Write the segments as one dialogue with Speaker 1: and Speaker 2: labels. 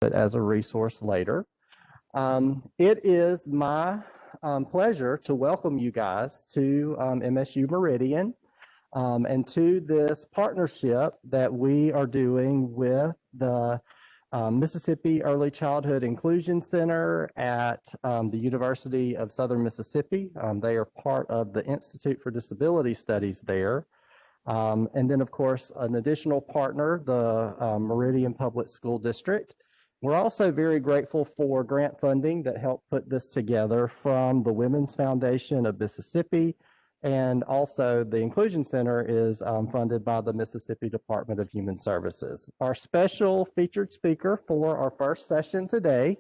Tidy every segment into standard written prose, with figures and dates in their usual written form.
Speaker 1: it as a resource later. It is my pleasure to welcome you guys to MSU Meridian and to this partnership that we are doing with the Mississippi Early Childhood Inclusion Center at the University of Southern Mississippi. They are part of the Institute for Disability Studies there. And then, of course, an additional partner, the Meridian Public School District. We're also very grateful for grant funding that helped put this together from the Women's Foundation of Mississippi, and also the Inclusion Center is funded by the Mississippi Department of Human Services. Our special featured speaker for our first session today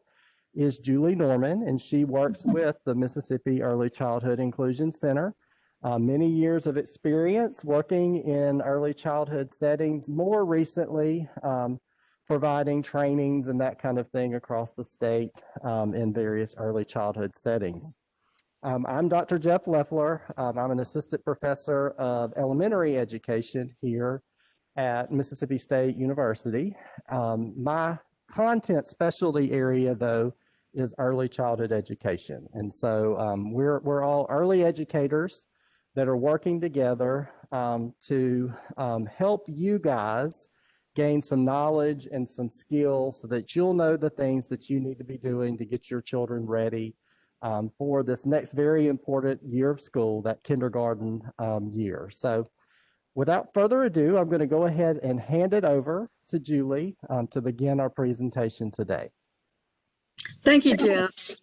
Speaker 1: is Julie Norman, and she works with the Mississippi Early Childhood Inclusion Center. Many years of experience working in early childhood settings, more recently providing trainings and that kind of thing across the state in various early childhood settings. I'm Dr. Jeff Leffler. I'm an assistant professor of elementary education here at Mississippi State University. My content specialty area, though, is early childhood education. And so we're all early educators that are working together to help you guys gain some knowledge and some skills so that you'll know the things that you need to be doing to get your children ready for this next very important year of school, that kindergarten year. So without further ado, I'm going to go ahead and hand it over to Julie to begin our presentation today.
Speaker 2: Thank you, Jeff.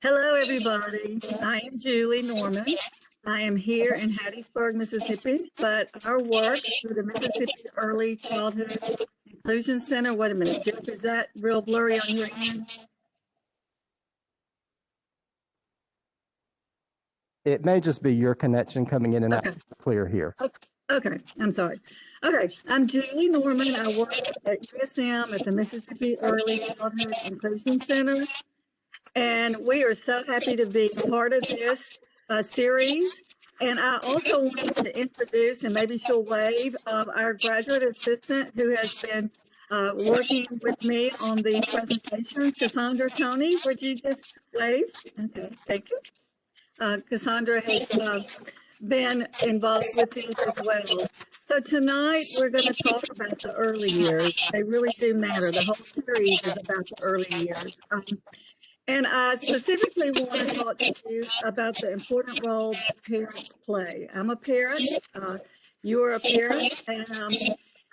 Speaker 2: Hello, everybody. I am Julie Norman. I am here in Hattiesburg, Mississippi, but our work through the Mississippi Early Childhood Inclusion Center. Wait a minute, Jeff, is that real blurry on your end?
Speaker 1: It may just be your connection coming in and out clear here.
Speaker 2: Okay, I'm sorry. Okay, I'm Julie Norman. I work at USM at the Mississippi Early Childhood Inclusion Center, and we are so happy to be part of this series. And I also wanted to introduce, and maybe she'll wave, our graduate assistant who has been working with me on the presentations, Cassandra Tony. Would you just wave? Okay, thank you. Cassandra has been involved with these as well. So tonight we're going to talk about the early years. They really do matter. The whole series is about the early years. And I specifically want to talk to you about the important role that parents play. I'm a parent, you're a parent, and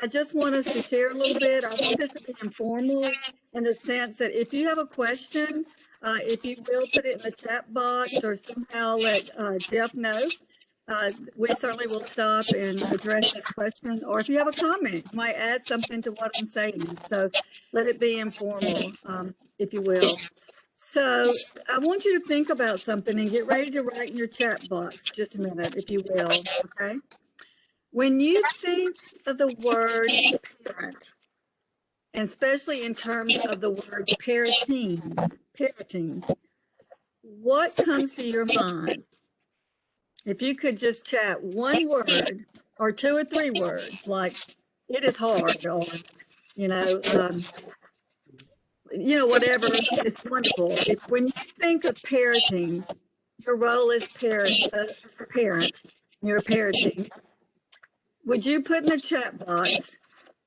Speaker 2: I just want us to share a little bit. I want this to be informal in the sense that if you have a question, if you will put it in the chat box or somehow let Jeff know, we certainly will stop and address that question. Or if you have a comment, you might add something to what I'm saying. So let it be informal, if you will. So I want you to think about something and get ready to write in your chat box. Just a minute, if you will, okay? When you think of the word parent, and especially in terms of the word parenting, what comes to your mind? If you could just chat one word or two or three words, like it is hard, or, whatever, is wonderful. When you think of parenting, your role as parent, you're parenting, would you put in the chat box,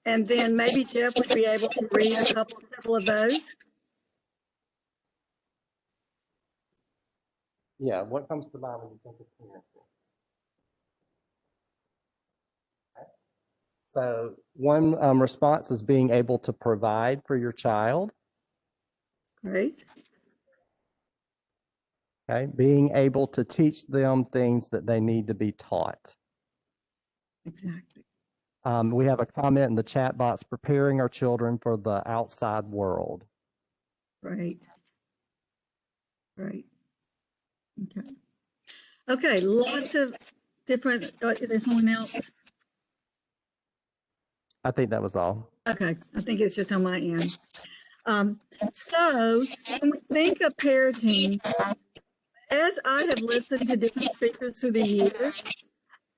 Speaker 2: and then maybe Jeff would be able to read a couple of those?
Speaker 1: Yeah, what comes to mind when you think of parenting? Okay. So one response is being able to provide for your child.
Speaker 2: Great.
Speaker 1: Okay, being able to teach them things that they need to be taught.
Speaker 2: Exactly.
Speaker 1: We have a comment in the chat box, preparing our children for the outside world.
Speaker 2: Right. Right. Okay. Okay, lots of different, there's someone else?
Speaker 1: I think that was all.
Speaker 2: Okay, I think it's just on my end. So when we think of parenting, as I have listened to different speakers through the years,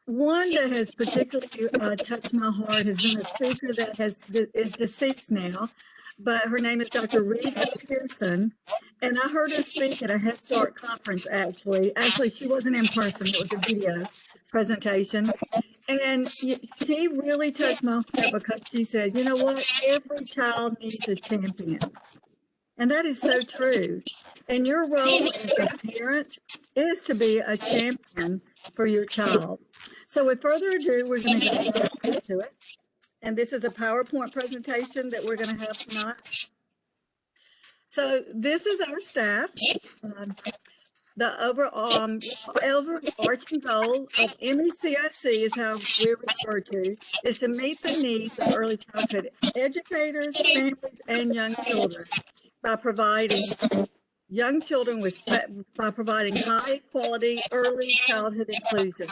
Speaker 2: one that has particularly touched my heart has been a speaker that is deceased now, but her name is Dr. Rita Pearson. And I heard her speak at a Head Start conference, actually. Actually, she wasn't in person. It was a video presentation. And she really touched my heart because she said, you know what? Every child needs a champion. And that is so true. And your role as a parent is to be a champion for your child. So with further ado, we're going to go right into it. And this is a PowerPoint presentation that we're going to have tonight. So this is our staff. The overarching goal of MECIC is how we're referred to, is to meet the needs of early childhood educators, families, and young children by providing by providing high quality early childhood inclusion.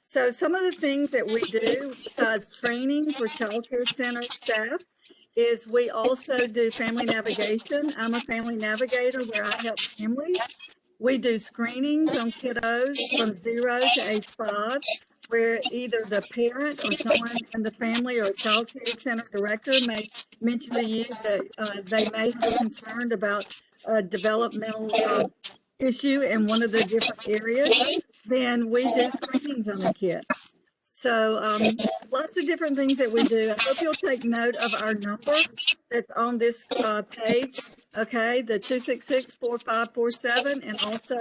Speaker 2: So some of the things that we do besides training for child care center staff is we also do family navigation. I'm a family navigator where I help families. We do screenings on kiddos from 0 to age 5, where either the parent or someone in the family or a child care center director may mention to you that they may be concerned about a developmental issue in one of the different areas. Then we do screenings on the kids. So lots of different things that we do. I hope you'll take note of our number that's on this page, okay, the 266-4547, and also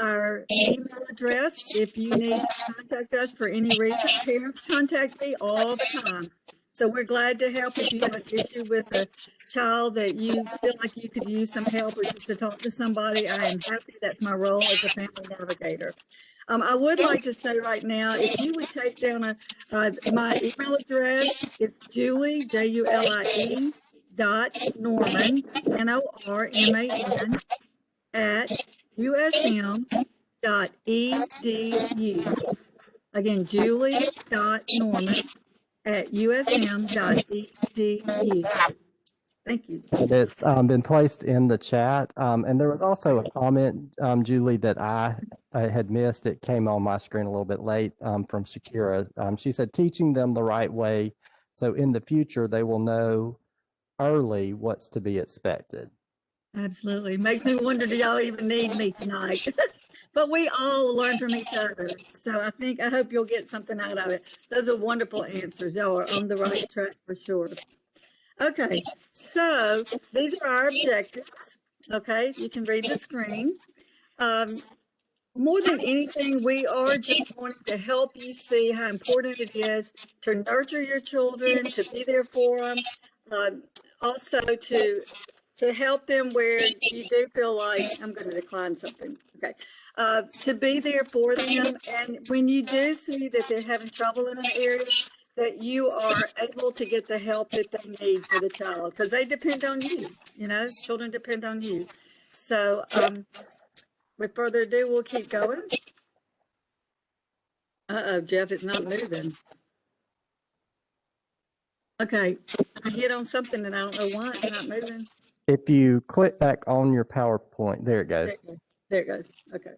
Speaker 2: our email address. If you need to contact us for any reason, parents contact me all the time. So we're glad to help if you have an issue with a child that you feel like you could use some help or just to talk to somebody. I am happy. That's my role as a family navigator. I would like to say right now, if you would take down my email address, it's Julie, Julie, .Norman, NORMAN, at usm.edu. Again, Julie.Norman at usm.edu. Thank you.
Speaker 1: And it's been placed in the chat. And there was also a comment, Julie, that I had missed. It came on my screen a little bit late from Shakira. She said, teaching them the right way so in the future they will know early what's to be expected.
Speaker 2: Absolutely. Makes me wonder, do y'all even need me tonight? But we all learn from each other. So I hope you'll get something out of it. Those are wonderful answers. Y'all are on the right track for sure. Okay, so these are our objectives. Okay, you can read the screen. More than anything, we are just wanting to help you see how important it is to nurture your children, to be there for them, also to help them where you do feel like, I'm going to decline something, okay, to be there for them. And when you do see that they're having trouble in an area, that you are able to get the help that they need for the child, because they depend on you, children depend on you. So with further ado, we'll keep going. Uh-oh, Jeff, it's not moving. Okay, I hit on something and I don't know why it's not moving.
Speaker 1: If you click back on your PowerPoint, there it goes.
Speaker 2: There it goes. Okay.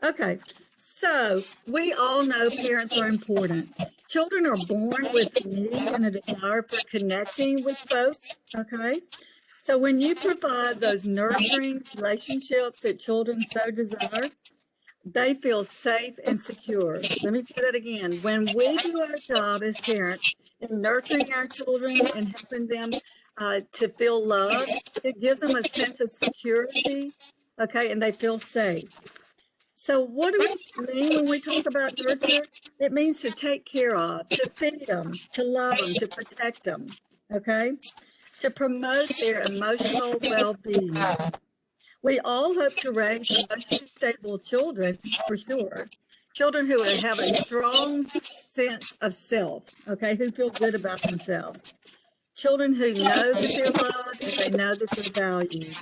Speaker 2: Okay, so we all know parents are important. Children are born with a need and a desire for connecting with folks, okay? So when you provide those nurturing relationships that children so desire, they feel safe and secure. Let me say that again. When we do our job as parents in nurturing our children and helping them to feel loved, it gives them a sense of security, okay, and they feel safe. So what do we mean when we talk about nurture? It means to take care of, to feed them, to love them, to protect them, okay? To promote their emotional well-being. We all hope to raise emotionally stable children, for sure. Children who have a strong sense of self, okay, who feel good about themselves. Children who know that they're loved and they know that they're valued.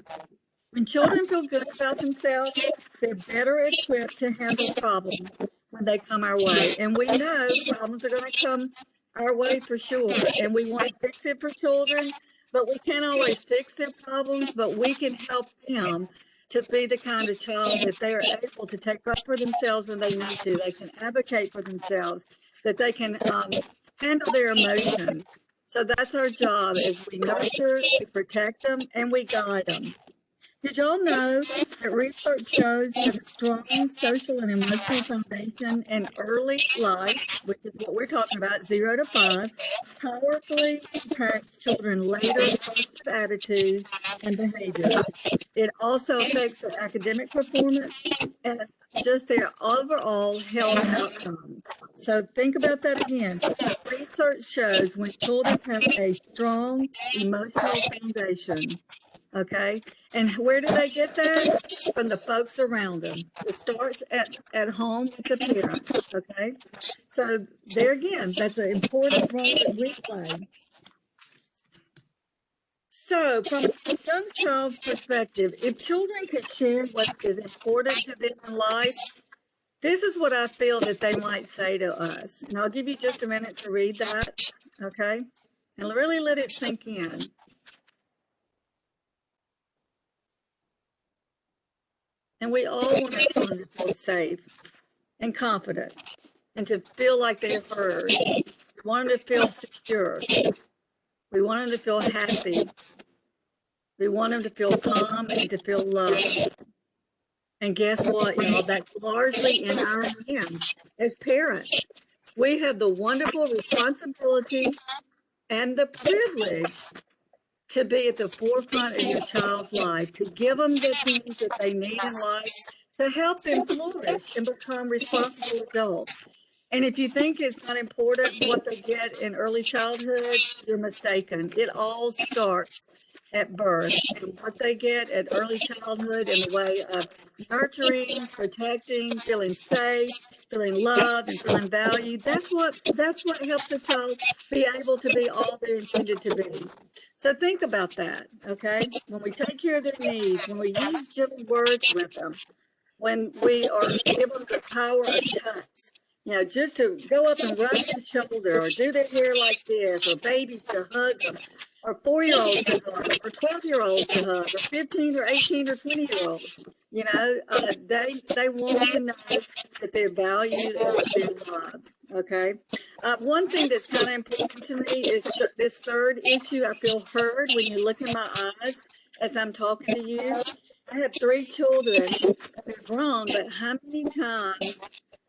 Speaker 2: When children feel good about themselves, they're better equipped to handle problems when they come our way. And we know problems are going to come our way for sure. And we want to fix it for children, but we can't always fix their problems, but we can help them to be the kind of child that they are able to take up for themselves when they need to. They can advocate for themselves, that they can handle their emotions. So that's our job, is we nurture, we protect them, and we guide them. Did y'all know that research shows that a strong social and emotional foundation in early life, which is what we're talking about, 0 to 5, powerfully impacts children later positive attitudes and behaviors. It also affects their academic performance and just their overall health outcomes. So think about that again. Research shows when children have a strong emotional foundation, okay? And where do they get that? From the folks around them. It starts at home with the parents, okay? So there again, that's an important role that we play. So from a young child's perspective, if children could share what is important to them in life, this is what I feel that they might say to us. And I'll give you just a minute to read that, okay? And really let it sink in. And we all want our children to feel safe and confident and to feel like they're heard. We want them to feel secure. We want them to feel happy. We want them to feel calm and to feel loved. And guess what, y'all? That's largely in our hands as parents. We have the wonderful responsibility and the privilege to be at the forefront of your child's life, to give them the things that they need in life to help them flourish and become responsible adults. And if you think it's not important what they get in early childhood, you're mistaken. It all starts at birth, and what they get at early childhood in the way of nurturing, protecting, feeling safe, feeling loved, and feeling valued. That's what helps a child be able to be all they're intended to be. So think about that, okay? When we take care of their needs, when we use gentle words with them, when we are give them the power of touch, just to go up and rub their shoulder or do their hair like this, or babies to hug them, or 4-year-olds to hug, or 12-year-olds to hug, or 15 or 18 or 20-year-olds. They want to know that they're valued and that they're loved. Okay. One thing that's kind of important to me is this third issue. I feel heard when you look in my eyes as I'm talking to you. I have 3 children. They're grown, but how many times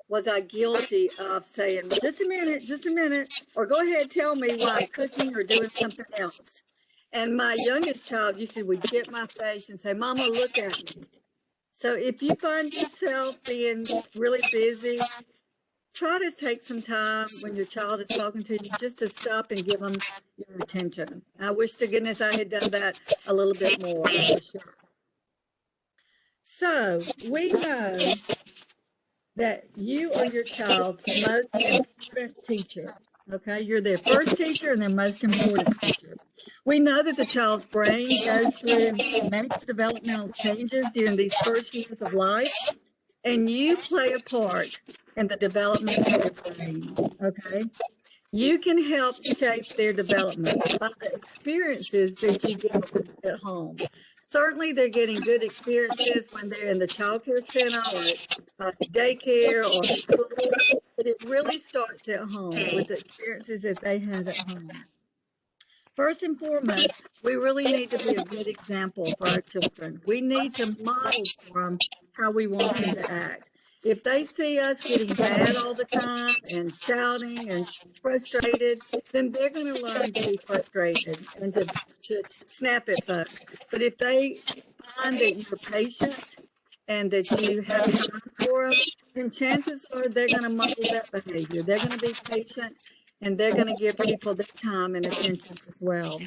Speaker 2: was I guilty of saying, just a minute, or go ahead, tell me while I'm cooking or doing something else. And my youngest child usually would get my face and say, Mama, look at me. So if you find yourself being really busy, try to take some time when your child is talking to you just to stop and give them your attention. I wish to goodness I had done that a little bit more, for sure. So we know that you are your child's most important teacher. Okay, you're their first teacher and their most important teacher. We know that the child's brain goes through major developmental changes during these first years of life, and you play a part in the development of their brain. Okay, you can help shape their development by the experiences that you give them at home. Certainly, they're getting good experiences when they're in the child care center or daycare or school, but it really starts at home with the experiences that they have at home. First and foremost, we really need to be a good example for our children. We need to model for them how we want them to act. If they see us getting mad all the time and shouting and frustrated, then they're going to learn to be frustrated and to snap at folks. But if they find that you're patient and that you have time for them, then chances are they're going to model that behavior. They're going to be patient and they're going to give people their time and attention as well.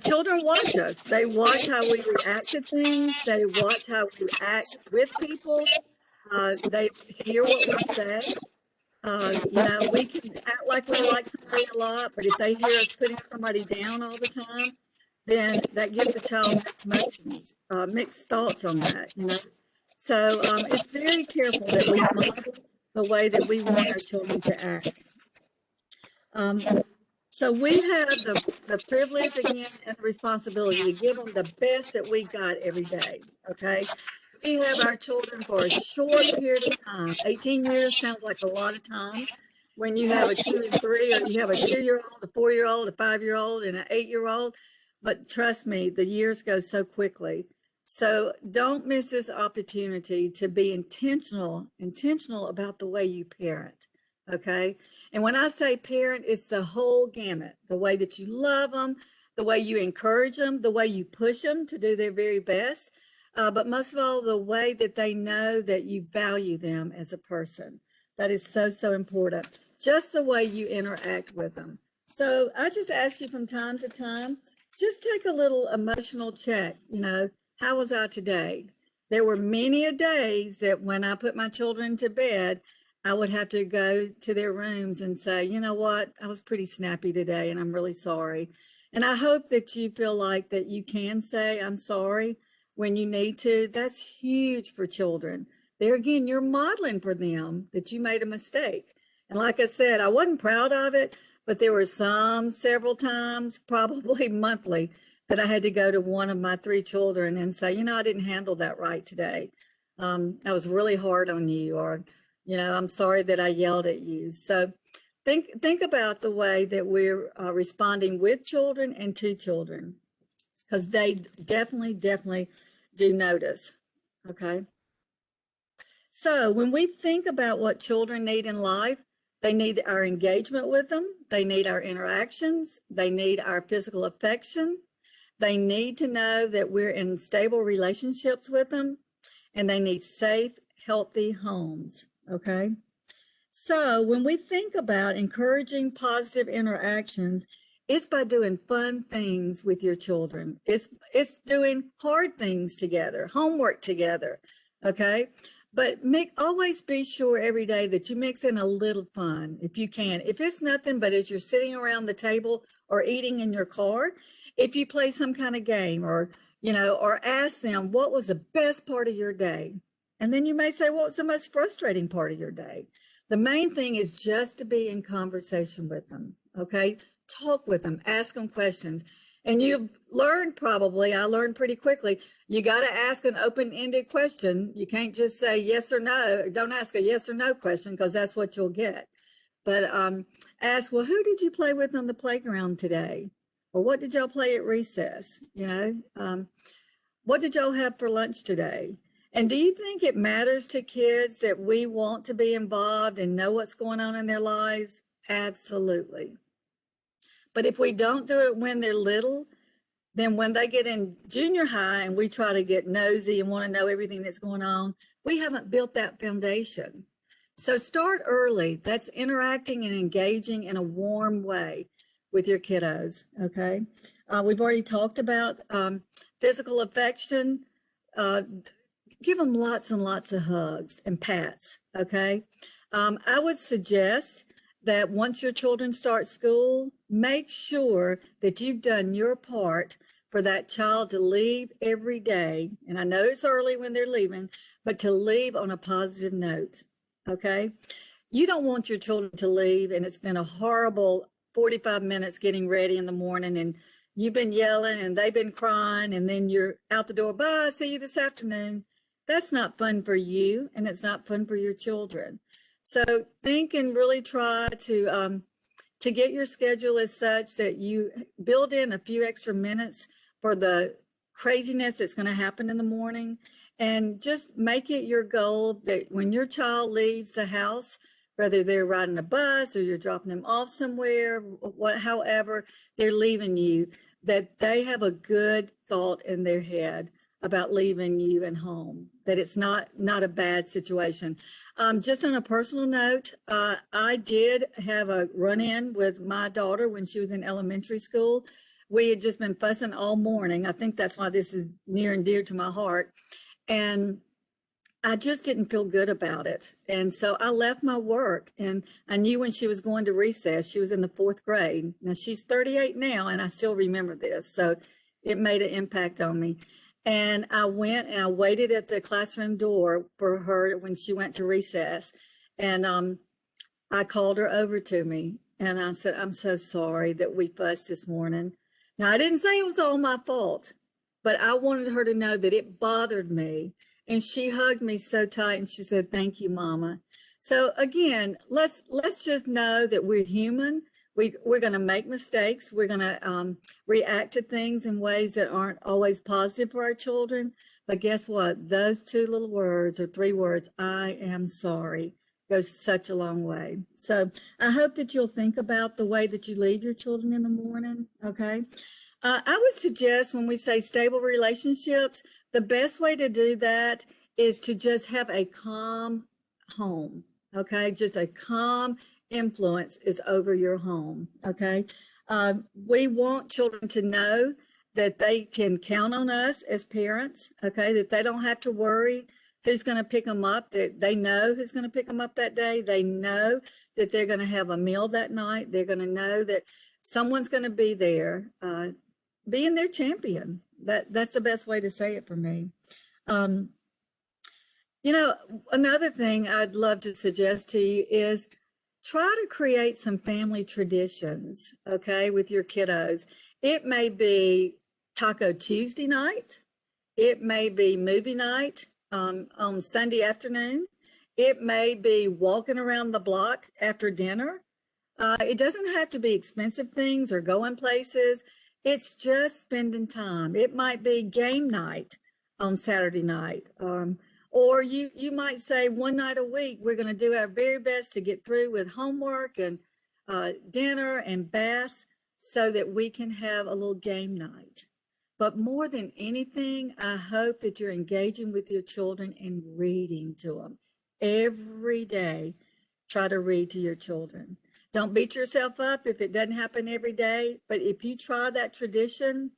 Speaker 2: Children watch us. They watch how we react to things. They watch how we act with people. They hear what we say. We can act like we like somebody a lot, but if they hear us putting somebody down all the time, then that gives a child mixed emotions, mixed thoughts on that, So it's very careful that we model the way that we want our children to act. So we have the privilege again and the responsibility to give them the best that we got every day, okay? We have our children for a short period of time. 18 years sounds like a lot of time, when you have a 2 and 3, or you have a 2-year-old, a 4-year-old, a 5-year-old, and an 8-year-old. But trust me, the years go so quickly. So don't miss this opportunity to be intentional about the way you parent. Okay. And when I say parent, it's the whole gamut, the way that you love them, the way you encourage them, the way you push them to do their very best. But most of all, the way that they know that you value them as a person. That is so, so important. Just the way you interact with them. So I just ask you from time to time, just take a little emotional check. How was I today? There were many a days that when I put my children to bed, I would have to go to their rooms and say, you know what, I was pretty snappy today and I'm really sorry. And I hope that you feel like that you can say, I'm sorry when you need to. That's huge for children. There again, you're modeling for them that you made a mistake. And like I said, I wasn't proud of it, but there were several times, probably monthly, that I had to go to one of my 3 children and say, I didn't handle that right today. I was really hard on you, or, I'm sorry that I yelled at you. So think about the way that we're responding with children and to children, because they definitely do notice. Okay. So when we think about what children need in life, they need our engagement with them. They need our interactions. They need our physical affection. They need to know that we're in stable relationships with them, and they need safe, healthy homes. Okay. So when we think about encouraging positive interactions, it's by doing fun things with your children. It's doing hard things together, homework together. Okay. But always be sure every day that you mix in a little fun if you can. If it's nothing but as you're sitting around the table or eating in your car, if you play some kind of game, or ask them, what was the best part of your day? And then you may say, what was the most frustrating part of your day? The main thing is just to be in conversation with them. Okay. Talk with them, ask them questions. And you've learned, probably, I learned pretty quickly, you got to ask an open-ended question. You can't just say yes or no. Don't ask a yes or no question, because that's what you'll get. But ask, well, who did you play with on the playground today? Or what did y'all play at recess? What did y'all have for lunch today? And do you think it matters to kids that we want to be involved and know what's going on in their lives? Absolutely. But if we don't do it when they're little, then when they get in junior high and we try to get nosy and want to know everything that's going on, we haven't built that foundation. So start early. That's interacting and engaging in a warm way with your kiddos. Okay. We've already talked about physical affection. Give them lots and lots of hugs and pats. Okay. I would suggest that once your children start school, make sure that you've done your part for that child to leave every day. And I know it's early when they're leaving, but to leave on a positive note. Okay. You don't want your children to leave and it's been a horrible 45 minutes getting ready in the morning, and you've been yelling and they've been crying, and then you're out the door, bye, see you this afternoon. That's not fun for you, and it's not fun for your children. So think and really try to get your schedule as such that you build in a few extra minutes for the craziness that's going to happen in the morning, and just make it your goal that when your child leaves the house, whether they're riding a bus or you're dropping them off somewhere, however they're leaving you, that they have a good thought in their head about leaving you and home, that it's not a bad situation. Just on a personal note, I did have a run-in with my daughter when she was in elementary school. We had just been fussing all morning. I think that's why this is near and dear to my heart. And I just didn't feel good about it. And so I left my work, and I knew when she was going to recess. She was in the 4th grade. Now she's 38 now, and I still remember this. So it made an impact on me. And I went and I waited at the classroom door for her when she went to recess. And I called her over to me and I said, I'm so sorry that we fussed this morning. Now, I didn't say it was all my fault, but I wanted her to know that it bothered me. And she hugged me so tight and she said, thank you, Mama. So again, let's just know that we're human. We're going to make mistakes. We're going to react to things in ways that aren't always positive for our children. But guess what? Those 2 little words or 3 words, I am sorry, goes such a long way. So I hope that you'll think about the way that you leave your children in the morning. Okay. I would suggest when we say stable relationships, the best way to do that is to just have a calm home. Okay. Just a calm influence is over your home. Okay. We want children to know that they can count on us as parents. Okay. That they don't have to worry who's going to pick them up, that they know who's going to pick them up that day. They know that they're going to have a meal that night. They're going to know that someone's going to be there, being their champion. That's the best way to say it for me. You know, another thing I'd love to suggest to you is try to create some family traditions, okay, with your kiddos. It may be Taco Tuesday night. It may be movie night on Sunday afternoon. It may be walking around the block after dinner. It doesn't have to be expensive things or going places. It's just spending time. It might be game night on Saturday night. Or you might say one night a week, we're going to do our very best to get through with homework and dinner and baths so that we can have a little game night. But more than anything, I hope that you're engaging with your children and reading to them every day. Try to read to your children. Don't beat yourself up if it doesn't happen every day. But if you try that tradition,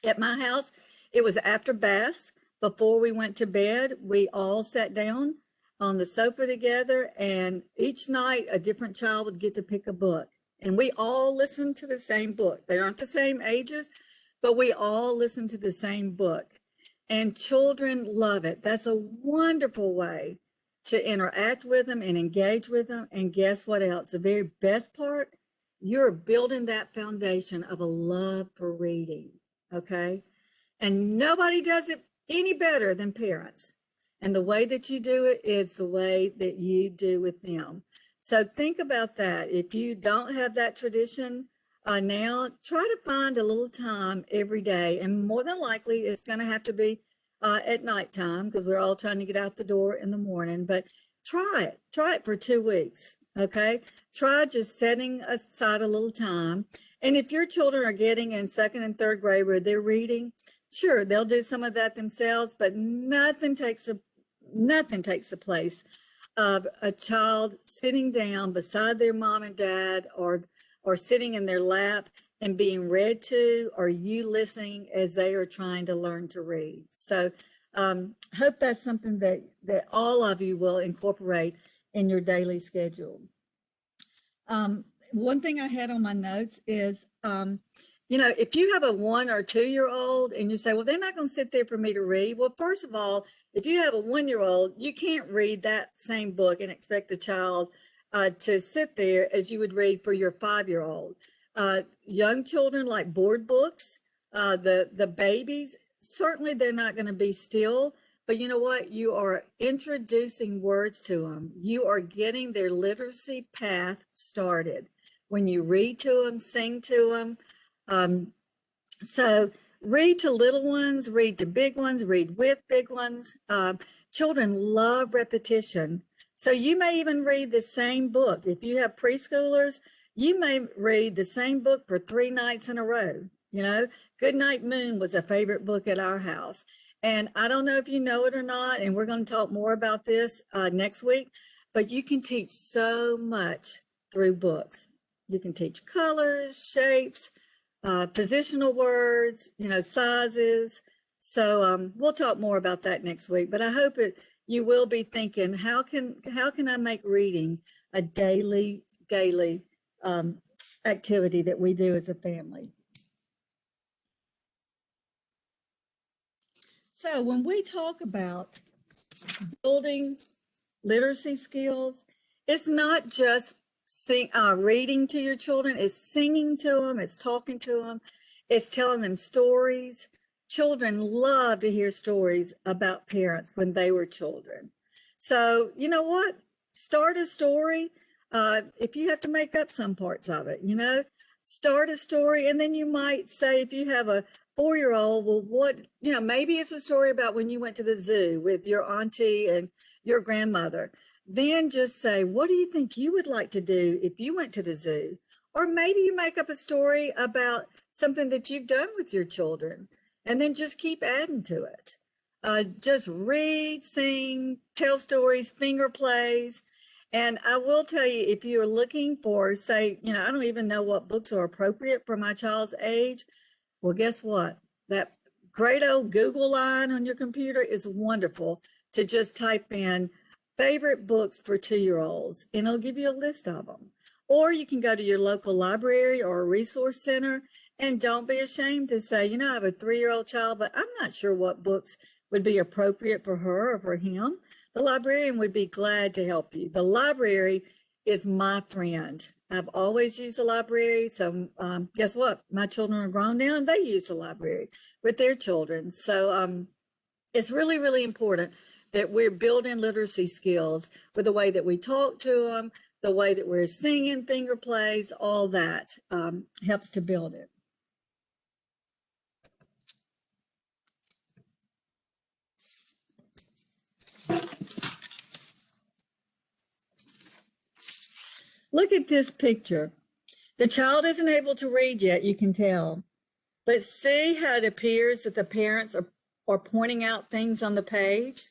Speaker 2: at my house, it was after baths. Before we went to bed, we all sat down on the sofa together, and each night a different child would get to pick a book. And we all listened to the same book. They aren't the same ages, but we all listened to the same book. And children love it. That's a wonderful way to interact with them and engage with them. And guess what else? The very best part, you're building that foundation of a love for reading, okay? And nobody does it any better than parents. And the way that you do it is the way that you do with them. So think about that. If you don't have that tradition now, try to find a little time every day. And more than likely, it's going to have to be at nighttime because we're all trying to get out the door in the morning. But try it. Try it for 2 weeks. Okay. Try just setting aside a little time. And if your children are getting in 2nd and 3rd grade where they're reading, sure, they'll do some of that themselves, but nothing takes the place of a child sitting down beside their mom and dad or sitting in their lap and being read to, or you listening as they are trying to learn to read. So hope that's something that all of you will incorporate in your daily schedule. One thing I had on my notes is, you know, if you have a 1 or 2 year old and you say, well, they're not going to sit there for me to read. Well, first of all, if you have a 1 year old, you can't read that same book and expect the child to sit there as you would read for your 5-year-old. Young children like board books, the babies, certainly they're not going to be still. But you know what? You are introducing words to them. You are getting their literacy path started. When you read to them, sing to them. So read to little ones, read to big ones, read with big ones. Children love repetition. So you may even read the same book. If you have preschoolers, you may read the same book for 3 nights in a row. You know, Goodnight Moon was a favorite book at our house. And I don't know if you know it or not, and we're going to talk more about this next week, but you can teach so much through books. You can teach colors, shapes, positional words, you know, sizes. So we'll talk more about that next week, but I hope you will be thinking, how can I make reading a daily activity that we do as a family? So when we talk about building literacy skills, it's not just reading to your children, it's singing to them, it's talking to them, it's telling them stories. Children love to hear stories about parents when they were children. So you know what? start a story. If you have to make up some parts of it, start a story. And then you might say, if you have a 4-year-old, well, what, maybe it's a story about when you went to the zoo with your auntie and your grandmother. Then just say, what do you think you would like to do if you went to the zoo? Or maybe you make up a story about something that you've done with your children, and then just keep adding to it. Just read, sing, tell stories, finger plays. And I will tell you, if you're looking for, say, I don't even know what books are appropriate for my child's age. Well, guess what? That great old Google line on your computer is wonderful to just type in favorite books for 2-year-olds, and it'll give you a list of them. Or you can go to your local library or a resource center, and don't be ashamed to say, I have a 3-year-old child, but I'm not sure what books would be appropriate for her or for him. The librarian would be glad to help you. The library is my friend. I've always used the library. So guess what? My children are grown now and they use the library with their children. So it's really, really important that we're building literacy skills with the way that we talk to them, the way that we're singing, finger plays, all that helps to build it. Look at this picture. The child isn't able to read yet, you can tell. But see how it appears that the parents are pointing out things on the page?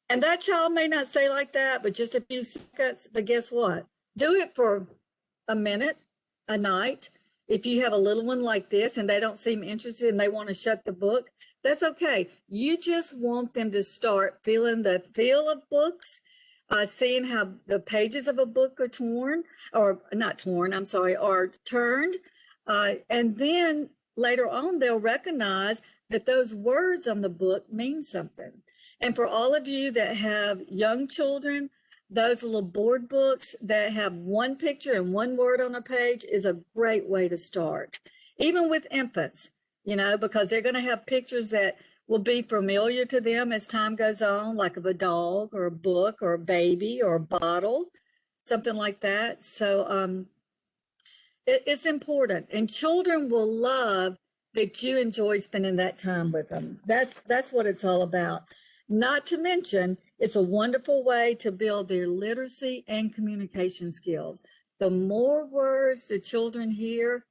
Speaker 2: And that child may not say like that, but just a few seconds. But guess what? Do it for a minute, a night. If you have a little one like this and they don't seem interested and they want to shut the book, that's okay. You just want them to start feeling the feel of books, seeing how the pages of a book are torn, or not torn, I'm sorry, are turned. And then later on, they'll recognize that those words on the book mean something. And for all of you that have young children, those little board books that have one picture and one word on a page is a great way to start. Even with infants, because they're going to have pictures that will be familiar to them as time goes on, like of a dog or a book or a baby or a bottle, something like that. So it's important. And children will love that you enjoy spending that time with them. That's what it's all about. Not to mention, it's a wonderful way to build their literacy and communication skills. The more words the children hear,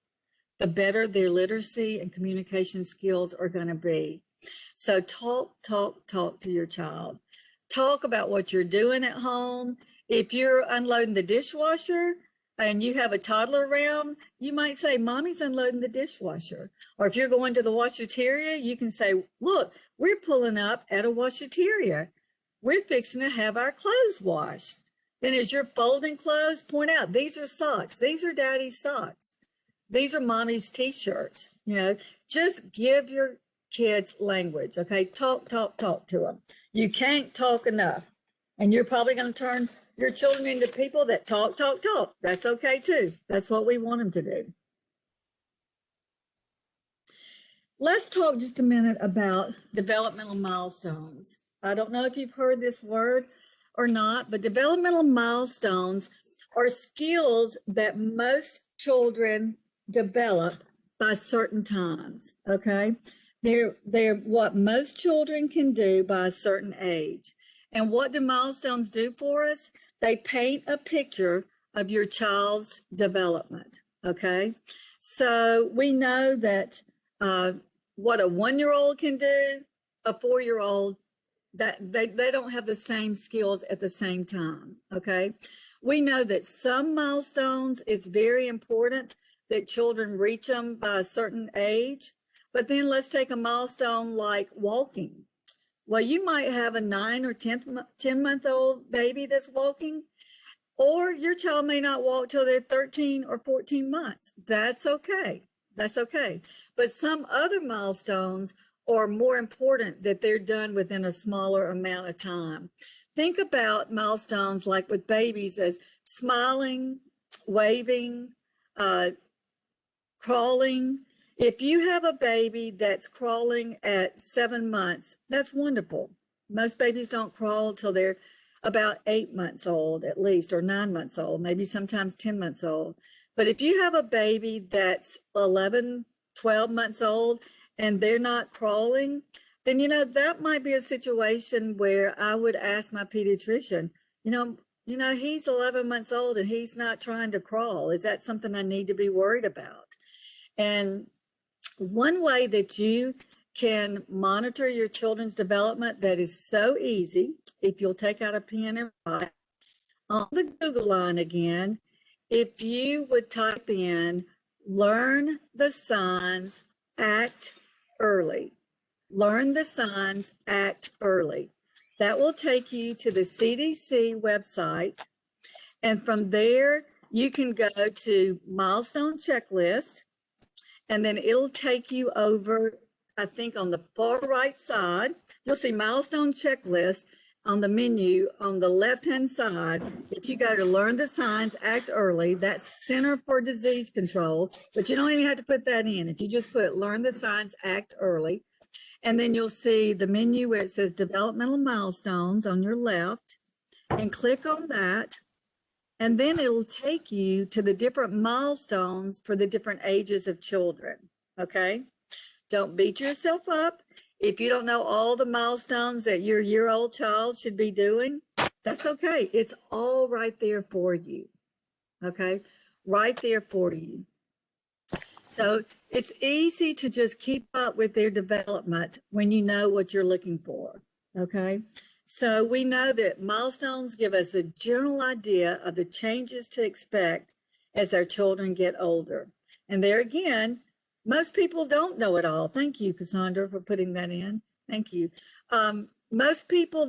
Speaker 2: the better their literacy and communication skills are going to be. So talk to your child. Talk about what you're doing at home. If you're unloading the dishwasher and you have a toddler around, you might say, Mommy's unloading the dishwasher. Or if you're going to the washateria, you can say, look, we're pulling up at a washateria. We're fixing to have our clothes washed. Then as you're folding clothes, point out, these are socks. These are Daddy's socks. These are Mommy's t-shirts. Just give your kids language, okay? Talk to them. You can't talk enough. And you're probably going to turn your children into people that talk. That's okay too. That's what we want them to do. Let's talk just a minute about developmental milestones. I don't know if you've heard this word or not, but developmental milestones are skills that most children develop by certain times, okay? They're what most children can do by a certain age. And what do milestones do for us? They paint a picture of your child's development, okay? So we know that what a 1-year-old can do, a 4-year-old, that they don't have the same skills at the same time, okay? We know that some milestones is very important that children reach them by a certain age, but then let's take a milestone like walking. Well, you might have a 9 or 10-month-old baby that's walking, or your child may not walk till they're 13 or 14 months. That's okay. That's okay. But some other milestones are more important that they're done within a smaller amount of time. Think about milestones like with babies as smiling, waving, crawling. If you have a baby that's crawling at 7 months, that's wonderful. Most babies don't crawl till they're about 8 months old at least, or 9 months old, maybe sometimes 10 months old. But if you have a baby that's 11, 12 months old and they're not crawling, then, that might be a situation where I would ask my pediatrician, he's 11 months old and he's not trying to crawl. Is that something I need to be worried about? And one way that you can monitor your children's development that is so easy, if you'll take out a pen and write on the Google line again, if you would type in learn the signs, act early. Learn the signs, act early. That will take you to the CDC website. And from there, you can go to milestone checklist. And then it'll take you over, I think on the far right side, you'll see milestone checklist on the menu on the left-hand side. If you go to learn the signs, act early, that's Center for Disease Control, but you don't even have to put that in. If you just put learn the signs, act early, and then you'll see the menu where it says developmental milestones on your left, and click on that. And then it'll take you to the different milestones for the different ages of children, okay? Don't beat yourself up. If you don't know all the milestones that your year-old child should be doing, that's okay. It's all right there for you, okay? Right there for you. So it's easy to just keep up with their development when you know what you're looking for, okay? So we know that milestones give us a general idea of the changes to expect as our children get older. And there again, most people don't know it all. Thank you, Cassandra, for putting that in. Thank you. Most people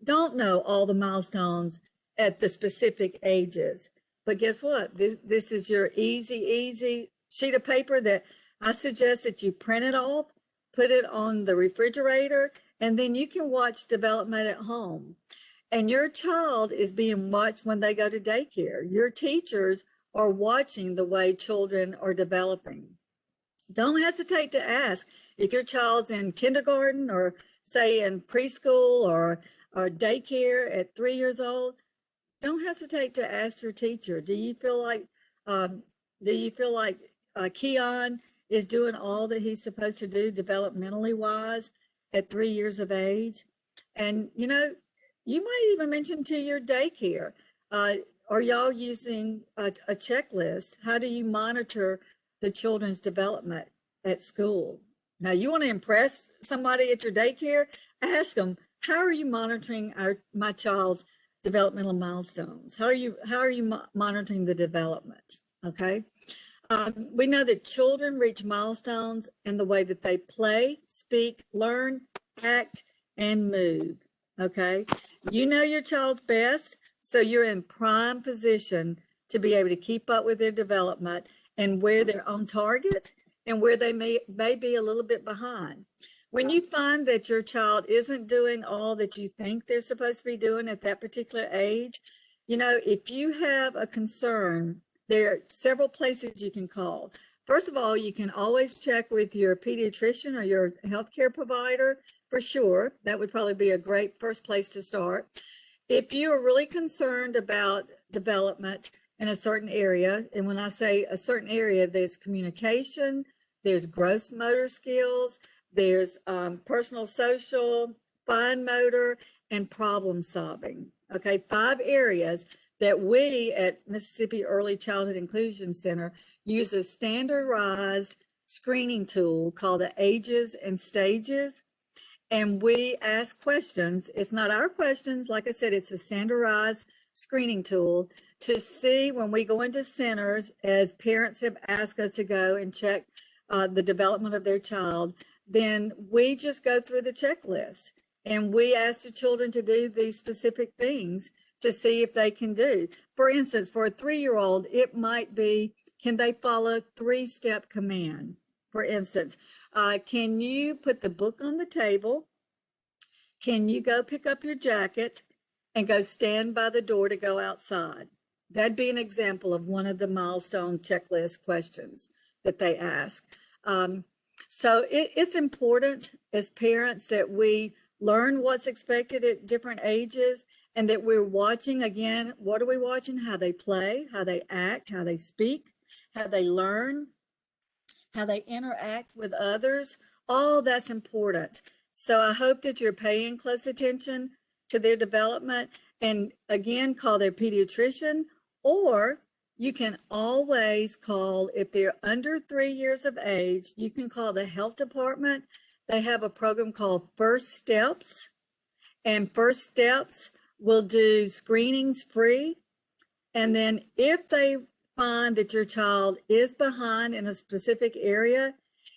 Speaker 2: don't know all the milestones at the specific ages. But guess what? This is your easy sheet of paper that I suggest that you print it off, put it on the refrigerator, and then you can watch development at home. And your child is being watched when they go to daycare. Your teachers are watching the way children are developing. Don't hesitate to ask if your child's in kindergarten or say in preschool or daycare at 3 years old. Don't hesitate to ask your teacher, do you feel like Keon is doing all that he's supposed to do developmentally wise at 3 years of age? And you might even mention to your daycare, are y'all using a checklist? How do you monitor the children's development at school? Now, you want to impress somebody at your daycare, ask them, how are you monitoring my child's developmental milestones? How are you monitoring the development? Okay. We know that children reach milestones in the way that they play, speak, learn, act, and move. Okay. You know your child's best, so you're in prime position to be able to keep up with their development and where they're on target and where they may be a little bit behind. When you find that your child isn't doing all that you think they're supposed to be doing at that particular age, if you have a concern, there are several places you can call. First of all, you can always check with your pediatrician or your healthcare provider for sure. That would probably be a great first place to start. If you are really concerned about development in a certain area, and when I say a certain area, there's communication, there's gross motor skills, there's personal, social, fine motor, and problem solving. Okay, 5 areas that we at Mississippi Early Childhood Inclusion Center use a standardized screening tool called the Ages and Stages. And we ask questions. It's not our questions. Like I said, it's a standardized screening tool to see when we go into centers, as parents have asked us to go and check the development of their child, then we just go through the checklist and we ask the children to do these specific things to see if they can do. For instance, for a 3-year-old, it might be, can they follow 3-step command? For instance, can you put the book on the table? Can you go pick up your jacket and go stand by the door to go outside? That'd be an example of one of the milestone checklist questions that they ask. So it's important as parents that we learn what's expected at different ages, and that we're watching, again, what are we watching? How they play, how they act, how they speak, how they learn, how they interact with others. All that's important. So I hope that you're paying close attention to their development, and again, call their pediatrician, or you can always call, if they're under 3 years of age, you can call the health department. They have a program called First Steps, and First Steps will do screenings free. And then if they find that your child is behind in a specific area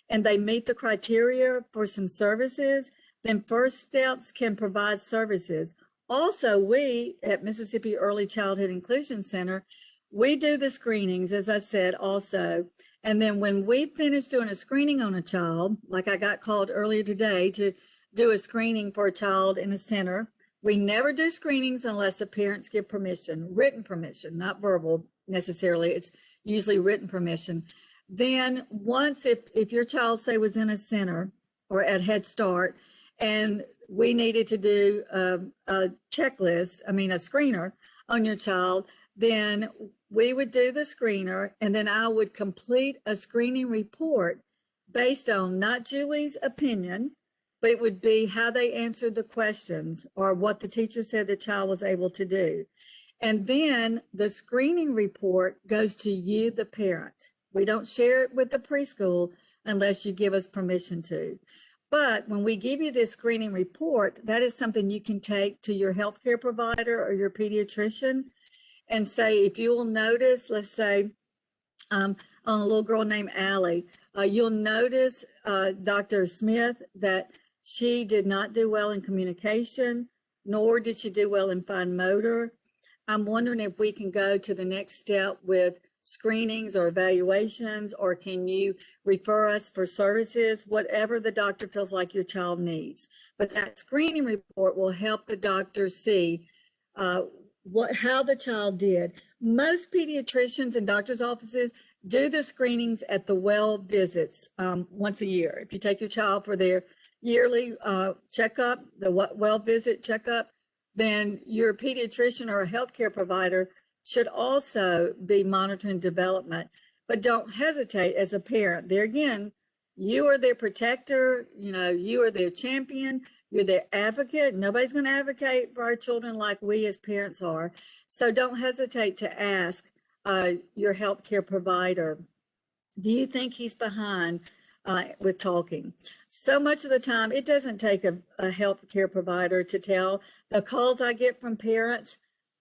Speaker 2: and they meet the criteria for some services, then First Steps can provide services. Also, we at Mississippi Early Childhood Inclusion Center, we do the screenings, as I said, also. And then when we finish doing a screening on a child, like I got called earlier today to do a screening for a child in a center, we never do screenings unless the parents give permission, written permission, not verbal necessarily. It's usually written permission. Then once, if your child, say, was in a center or at Head Start, and we needed to do a checklist, a screener on your child, then we would do the screener, and then I would complete a screening report based on not Julie's opinion, but it would be how they answered the questions or what the teacher said the child was able to do. And then the screening report goes to you, the parent. We don't share it with the preschool unless you give us permission to. But when we give you this screening report, that is something you can take to your healthcare provider or your pediatrician and say, if you will notice, let's say, on a little girl named Allie, you'll notice, Dr. Smith, that she did not do well in communication, nor did she do well in fine motor. I'm wondering if we can go to the next step with screenings or evaluations, or can you refer us for services, whatever the doctor feels like your child needs. But that screening report will help the doctor see how the child did. Most pediatricians and doctors' offices do the screenings at the well visits once a year. If you take your child for their yearly checkup, the well visit checkup, then your pediatrician or a healthcare provider should also be monitoring development. But don't hesitate as a parent. There again, you are their protector, you are their champion, you're their advocate. Nobody's going to advocate for our children like we as parents are. So don't hesitate to ask your healthcare provider, do you think he's behind with talking? So much of the time, it doesn't take a healthcare provider to tell. The calls I get from parents,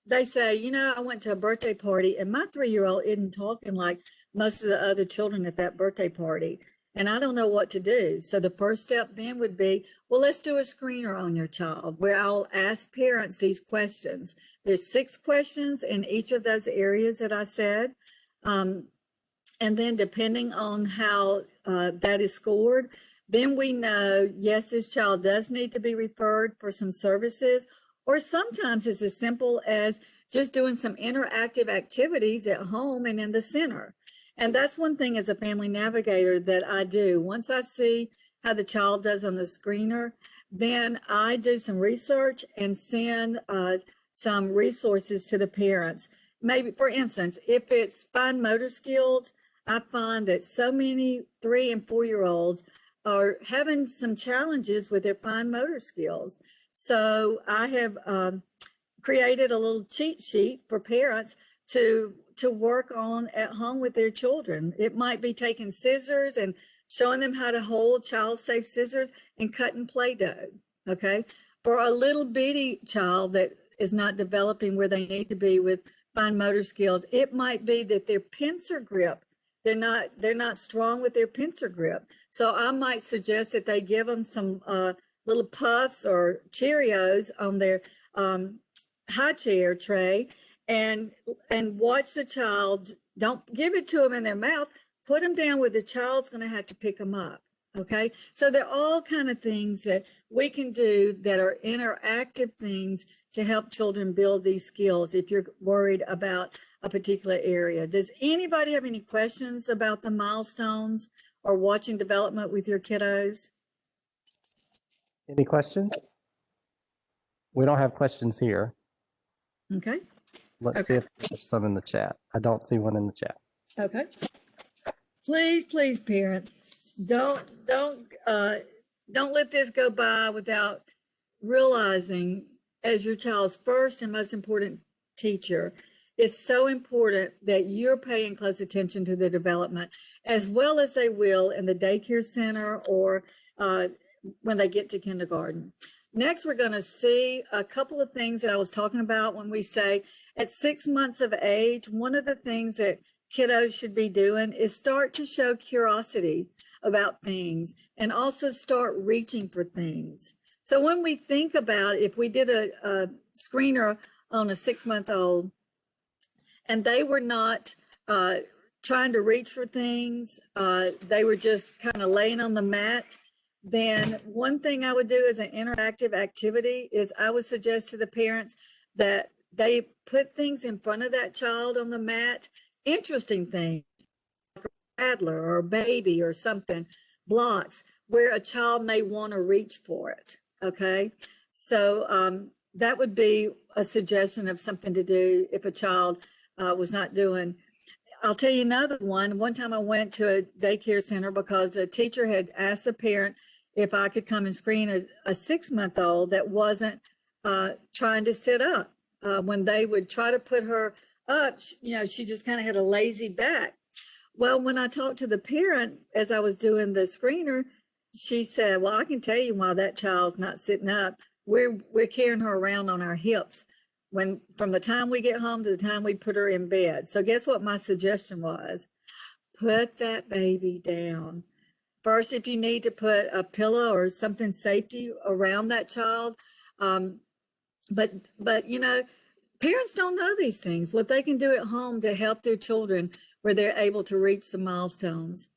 Speaker 2: they say, I went to a birthday party and my 3-year-old isn't talking like most of the other children at that birthday party, and I don't know what to do. So the first step then would be, well, let's do a screener on your child where I'll ask parents these questions. There's 6 questions in each of those areas that I said. And then depending on how that is scored, then we know, yes, this child does need to be referred for some services, or sometimes it's as simple as just doing some interactive activities at home and in the center. And that's one thing as a family navigator that I do. Once I see how the child does on the screener, then I do some research and send some resources to the parents. Maybe, for instance, if it's fine motor skills, I find that so many 3- and 4-year-olds are having some challenges with their fine motor skills. So I have created a little cheat sheet for parents to work on at home with their children. It might be taking scissors and showing them how to hold child-safe scissors and cutting Play-Doh, okay? For a little bitty child that is not developing where they need to be with fine motor skills, it might be that their pincer grip, they're not strong with their pincer grip. So I might suggest that they give them some little puffs or Cheerios on their high chair tray, and watch the child. Don't give it to them in their mouth. Put them down where the child's going to have to pick them up. Okay, so there are all kind of things that we can do that are interactive things to help children build these skills if you're worried about a particular area. Does anybody have any questions about the milestones or watching development with your kiddos?
Speaker 1: Any questions? We don't have questions here.
Speaker 2: Okay.
Speaker 1: Let's see
Speaker 2: Okay.
Speaker 1: if there's some in the chat. I don't see one in the chat.
Speaker 2: Okay. Please, parents, don't let this go by without realizing, as your child's first and most important teacher, it's so important that you're paying close attention to their development, as well as they will in the daycare center or when they get to kindergarten. Next, we're going to see a couple of things that I was talking about when we say at 6 months of age, one of the things that kiddos should be doing is start to show curiosity about things and also start reaching for things. So when we think about if we did a screener on a 6-month-old and they were not trying to reach for things, they were just kind of laying on the mat, then one thing I would do as an interactive activity is I would suggest to the parents that they put things in front of that child on the mat, interesting things, like a rattler or a baby or something, blocks, where a child may want to reach for it, okay? So that would be a suggestion of something to do if a child was not doing. I'll tell you another one. One time I went to a daycare center because a teacher had asked a parent if I could come and screen a 6-month-old that wasn't trying to sit up. When they would try to put her up, she just kind of had a lazy back. Well, when I talked to the parent as I was doing the screener, she said, well, I can tell you why that child's not sitting up. We're carrying her around on our hips from the time we get home to the time we put her in bed. So guess what my suggestion was? Put that baby down. First, if you need to put a pillow or something safety around that child. But parents don't know these things, what they can do at home to help their children where they're able to reach some milestones.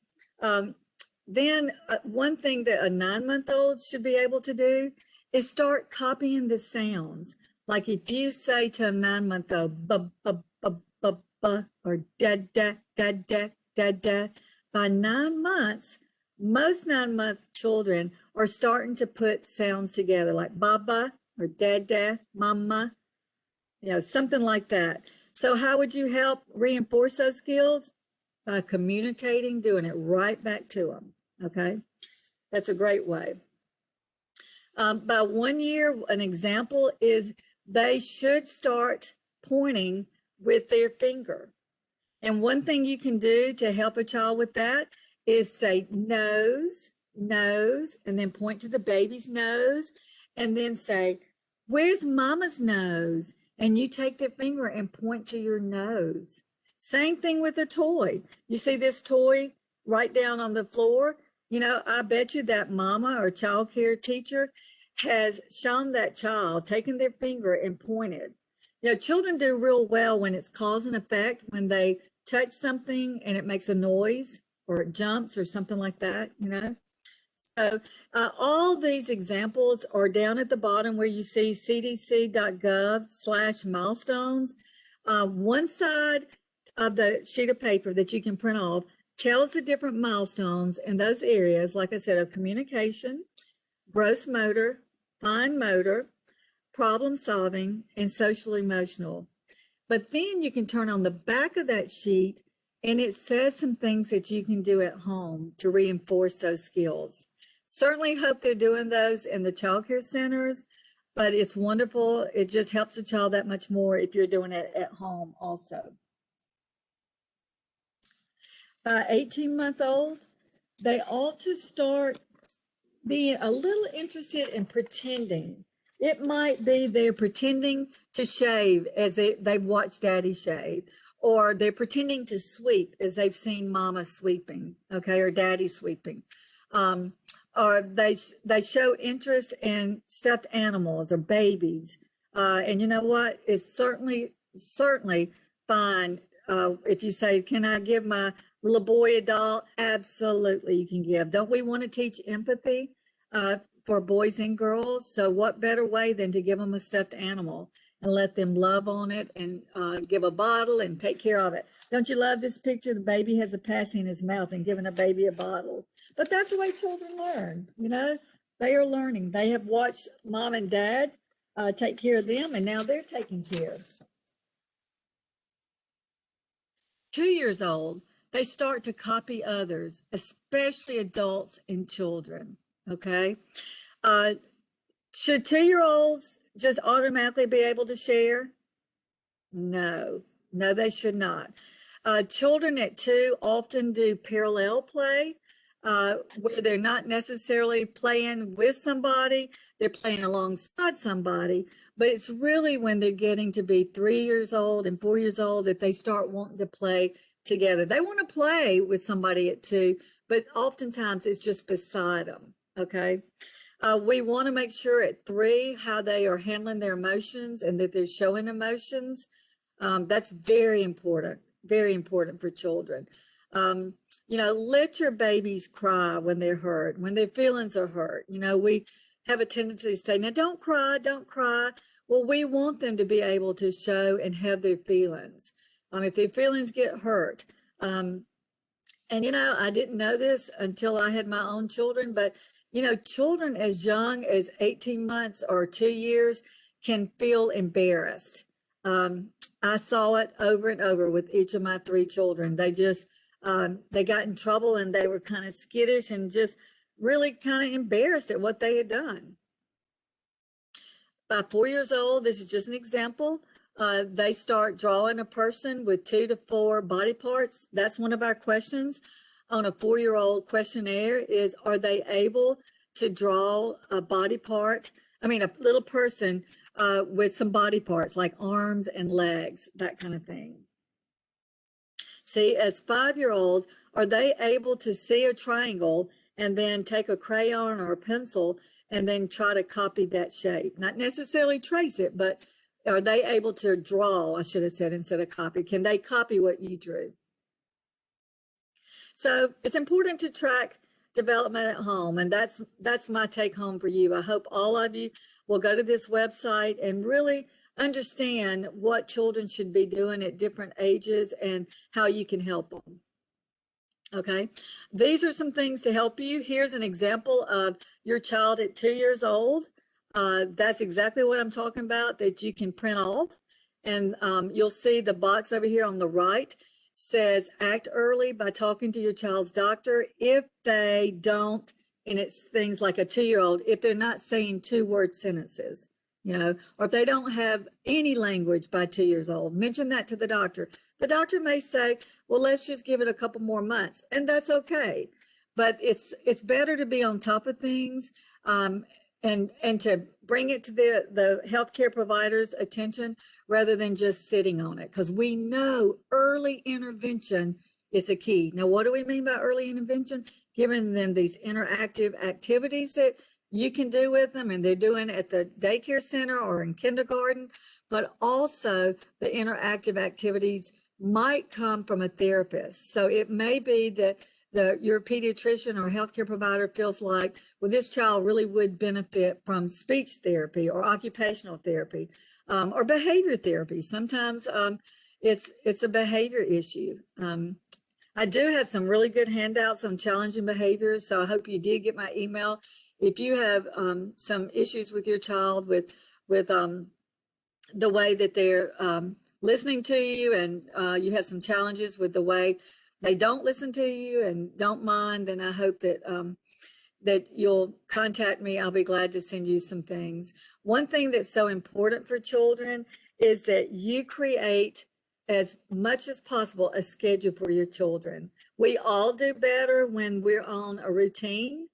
Speaker 2: Then one thing that a 9-month-old should be able to do is start copying the sounds. Like if you say to a 9-month-old, ba, ba, ba, ba, ba, or da, da, da, da, da, da, by 9 months, most 9-month children are starting to put sounds together like baba or dada, mama, something like that. So how would you help reinforce those skills? By communicating, doing it right back to them, okay? That's a great way. By 1 year, an example is they should start pointing with their finger. And one thing you can do to help a child with that is say nose, nose, and then point to the baby's nose, and then say, where's mama's nose? And you take their finger and point to your nose. Same thing with a toy. You see this toy right down on the floor? I bet you that mama or child care teacher has shown that child, taken their finger and pointed. Children do real well when it's cause and effect, when they touch something and it makes a noise or it jumps or something like that, So all these examples are down at the bottom where you see cdc.gov/milestones. One side of the sheet of paper that you can print off tells the different milestones in those areas, like I said, of communication, gross motor, fine motor, problem solving, and social emotional. But then you can turn on the back of that sheet and it says some things that you can do at home to reinforce those skills. Certainly hope they're doing those in the child care centers, but it's wonderful. It just helps the child that much more if you're doing it at home also. 18-month-old, they ought to start being a little interested in pretending. It might be they're pretending to shave as they've watched daddy shave, or they're pretending to sweep as they've seen mama sweeping, okay, or daddy sweeping. Or they show interest in stuffed animals or babies. And you know what? It's certainly fine if you say, can I give my little boy a doll? Absolutely, you can give. Don't we want to teach empathy for boys and girls? So what better way than to give them a stuffed animal and let them love on it and give a bottle and take care of it. Don't you love this picture? The baby has a passy in his mouth and giving a baby a bottle. But that's the way children learn, They are learning. They have watched mom and dad take care of them, and now they're taken care of. 2 years old, they start to copy others, especially adults and children. Okay. Should 2-year-olds just automatically be able to share? No, no, they should not. Children at 2 often do parallel play, where they're not necessarily playing with somebody, they're playing alongside somebody, but it's really when they're getting to be 3 years old and 4 years old that they start wanting to play together. They want to play with somebody at 2, but oftentimes it's just beside them, okay? We want to make sure at 3 how they are handling their emotions and that they're showing emotions. That's very important for children. Let your babies cry when they're hurt, when their feelings are hurt. We have a tendency to say, now don't cry, don't cry. Well, we want them to be able to show and have their feelings. If their feelings get hurt, and I didn't know this until I had my own children, but children as young as 18 months or 2 years can feel embarrassed. I saw it over and over with each of my 3 children. They just, they got in trouble and they were kind of skittish and just really kind of embarrassed at what they had done. By 4 years old, this is just an example, they start drawing a person with 2 to 4 body parts. That's one of our questions on a 4-year-old questionnaire is, are they able to draw a body part? I mean, a little person with some body parts like arms and legs, that kind of thing. See, as 5-year-olds, are they able to see a triangle and then take a crayon or a pencil and then try to copy that shape? Not necessarily trace it, but are they able to draw, I should have said, instead of copy? Can they copy what you drew? So it's important to track development at home, and that's my take home for you. I hope all of you will go to this website and really understand what children should be doing at different ages and how you can help them. Okay, these are some things to help you. Here's an example of your child at 2 years old. That's exactly what I'm talking about, that you can print off. And you'll see the box over here on the right says act early by talking to your child's doctor. If they don't, and it's things like a 2-year-old, if they're not saying 2-word sentences, or if they don't have any language by 2 years old, mention that to the doctor. The doctor may say, well, let's just give it a couple more months, and that's okay. But it's better to be on top of things and to bring it to the healthcare provider's attention rather than just sitting on it, because we know early intervention is the key. Now, what do we mean by early intervention? Giving them these interactive activities that you can do with them, and they're doing at the daycare center or in kindergarten, but also the interactive activities might come from a therapist. So it may be that your pediatrician or healthcare provider feels like, well, this child really would benefit from speech therapy or occupational therapy or behavior therapy. Sometimes it's a behavior issue. I do have some really good handouts on challenging behaviors, so I hope you did get my email. If you have some issues with your child with the way that they're listening to you, and you have some challenges with the way they don't listen to you and don't mind, then I hope that that you'll contact me. I'll be glad to send you some things. One thing that's so important for children is that you create as much as possible a schedule for your children. We all do better when we're on a routine.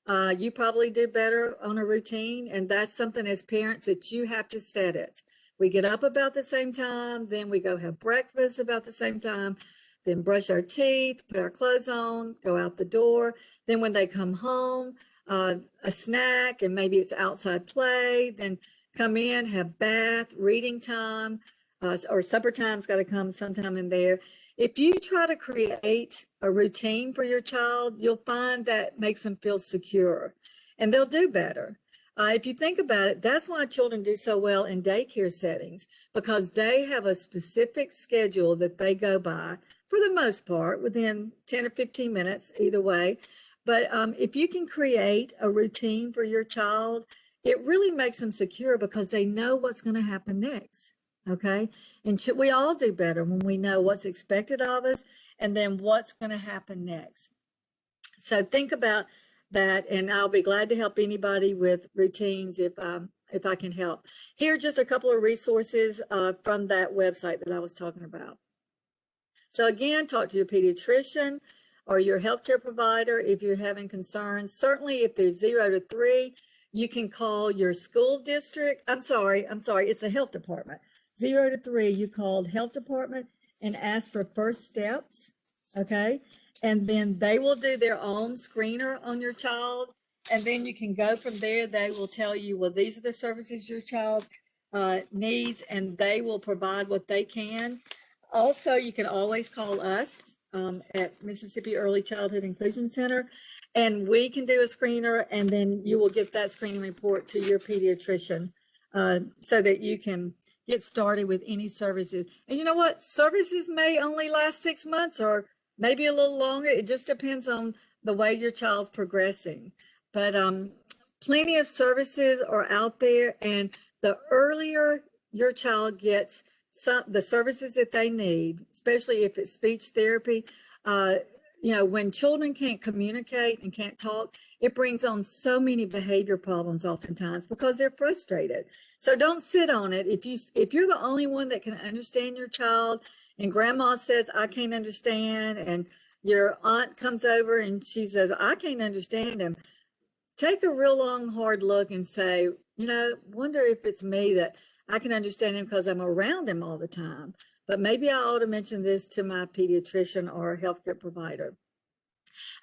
Speaker 2: You probably do better on a routine, and that's something as parents that you have to set it. We get up about the same time, then we go have breakfast about the same time, then brush our teeth, put our clothes on, go out the door. Then when they come home, a snack, and maybe it's outside play, then come in, have bath, reading time, or supper time's got to come sometime in there. If you try to create a routine for your child, you'll find that makes them feel secure and they'll do better. If you think about it, that's why children do so well in daycare settings, because they have a specific schedule that they go by for the most part within 10 or 15 minutes, either way. But if you can create a routine for your child, it really makes them secure because they know what's going to happen next. Okay. And we all do better when we know what's expected of us and then what's going to happen next. So think about that, and I'll be glad to help anybody with routines if I can help. Here are just a couple of resources from that website that I was talking about. So again, talk to your pediatrician or your healthcare provider if you're having concerns. Certainly if there's 0 to 3, you can call your school district. I'm sorry, it's the health department. 0 to 3, you called health department and ask for first steps, okay? And then they will do their own screener on your child. And then you can go from there. They will tell you, well, these are the services your child needs, and they will provide what they can. Also, you can always call us at Mississippi Early Childhood Inclusion Center, and we can do a screener, and then you will get that screening report to your pediatrician so that you can get started with any services. And you know what? Services may only last 6 months or maybe a little longer. It just depends on the way your child's progressing. But plenty of services are out there, and the earlier your child gets the services that they need, especially if it's speech therapy, you know, when children can't communicate and can't talk, it brings on so many behavior problems oftentimes because they're frustrated. So don't sit on it. If you're the only one that can understand your child, and grandma says, I can't understand, and your aunt comes over and she says, I can't understand him, take a real long, hard look and say, you know, wonder if it's me that I can understand him because I'm around him all the time. But maybe I ought to mention this to my pediatrician or healthcare provider.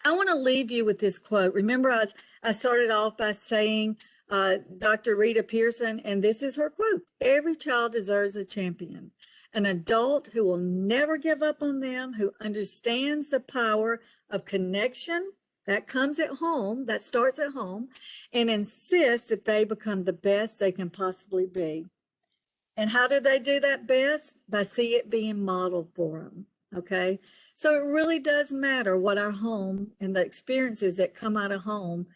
Speaker 2: I want to leave you with this quote. Remember, I started off by saying Dr. Rita Pearson, and this is her quote: every child deserves a champion, an adult who will never give up on them, who understands the power of connection that comes at home, that starts at home, and insists that they become the best they can possibly be. And how do they do that best? By see it being modeled for them, okay? So it really does matter what our home and the experiences that come out of home,